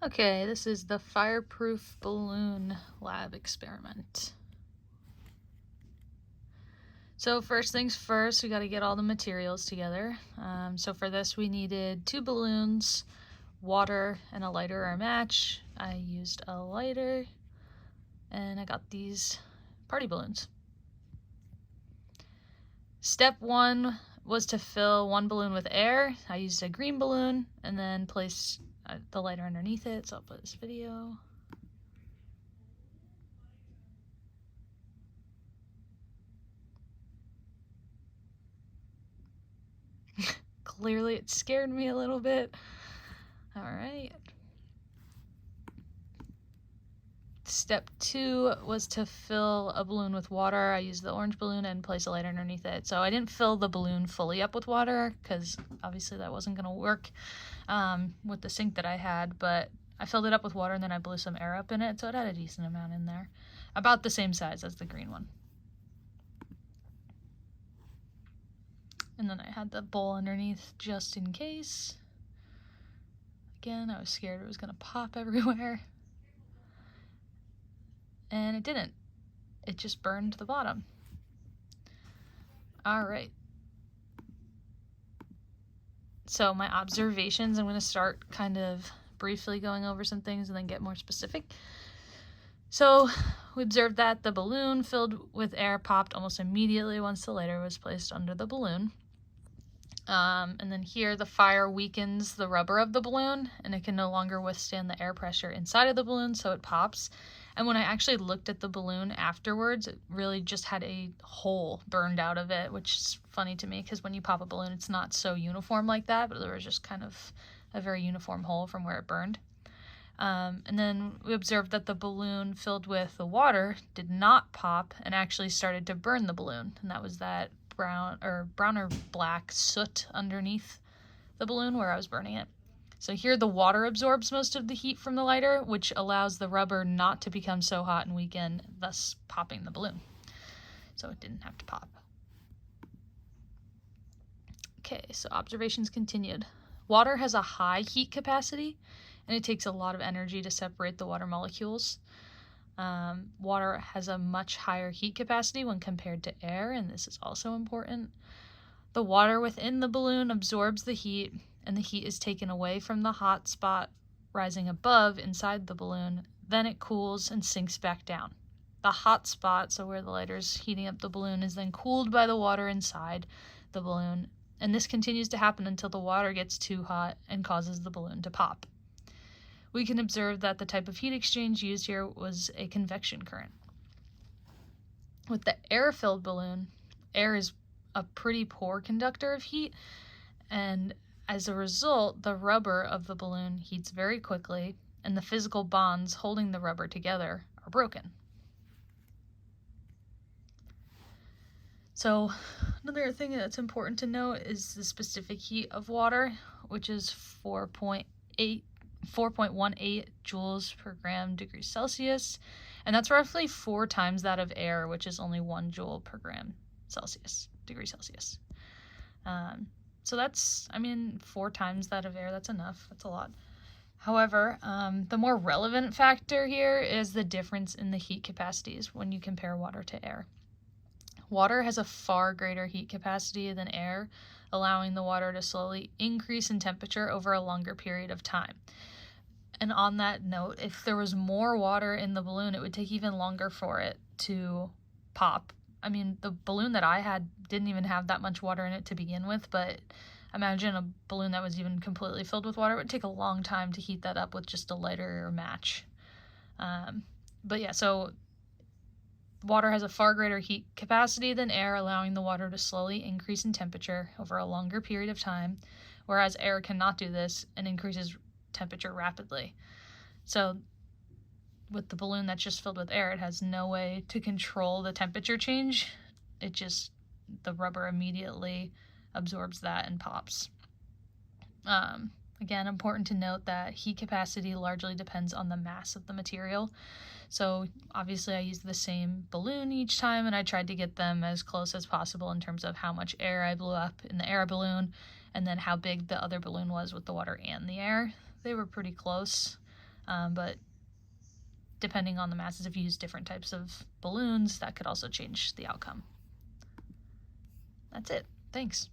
Okay, this is the Fireproof Balloon lab experiment. So first things first, we got to get all the materials together. So for this we needed 2 balloons, water, and a lighter or a match. I used a lighter, and I got these party balloons. Step 1 was to fill 1 balloon with air. I used a green balloon and then placed the lighter underneath it, so I'll put this video. Clearly it scared me a little bit. All right. Step 2 was to fill a balloon with water. I used the orange balloon and placed a lighter underneath it. So I didn't fill the balloon fully up with water because obviously that wasn't going to work with the sink that I had, but I filled it up with water and then I blew some air up in it, so it had a decent amount in there. About the same size as the green one. And then I had the bowl underneath just in case. Again, I was scared it was going to pop everywhere. And it didn't. It just burned the bottom. All right. So my observations, I'm going to start kind of briefly going over some things and then get more specific. So we observed that the balloon filled with air popped almost immediately once the lighter was placed under the balloon. And then here the fire weakens the rubber of the balloon and it can no longer withstand the air pressure inside of the balloon, so it pops. And when I actually looked at the balloon afterwards, it really just had a hole burned out of it, which is funny to me because when you pop a balloon, it's not so uniform like that, but there was just kind of a very uniform hole from where it burned. And then we observed that the balloon filled with the water did not pop and actually started to burn the balloon, and that was that brown or black soot underneath the balloon where I was burning it. So here the water absorbs most of the heat from the lighter, which allows the rubber not to become so hot and weaken, thus popping the balloon. So it didn't have to pop. Okay, so observations continued. Water has a high heat capacity, and it takes a lot of energy to separate the water molecules. Water has a much higher heat capacity when compared to air, and this is also important. The water within the balloon absorbs the heat, and the heat is taken away from the hot spot rising above inside the balloon. Then it cools and sinks back down. The hot spot, so where the lighter's heating up the balloon, is then cooled by the water inside the balloon, and this continues to happen until the water gets too hot and causes the balloon to pop. We can observe that the type of heat exchange used here was a convection current. With the air-filled balloon, air is a pretty poor conductor of heat, and as a result, the rubber of the balloon heats very quickly, and the physical bonds holding the rubber together are broken. So another thing that's important to note is the specific heat of water, which is 4.18 joules per gram degree Celsius, and that's roughly 4 times that of air, which is only 1 joule per gram degree Celsius. So that's, 4 times that of air, that's enough, that's a lot. However, the more relevant factor here is the difference in the heat capacities when you compare water to air. Water has a far greater heat capacity than air, allowing the water to slowly increase in temperature over a longer period of time. And on that note, if there was more water in the balloon, it would take even longer for it to pop. The balloon that I had didn't even have that much water in it to begin with, but imagine a balloon that was even completely filled with water. It would take a long time to heat that up with just a lighter or match. So water has a far greater heat capacity than air, allowing the water to slowly increase in temperature over a longer period of time, whereas air cannot do this and increases temperature rapidly. So with the balloon that's just filled with air, it has no way to control the temperature change. The rubber immediately absorbs that and pops. Again, important to note that heat capacity largely depends on the mass of the material. So obviously I used the same balloon each time, and I tried to get them as close as possible in terms of how much air I blew up in the air balloon, and then how big the other balloon was with the water and the air. They were pretty close. But depending on the masses, if you use different types of balloons, that could also change the outcome. That's it. Thanks.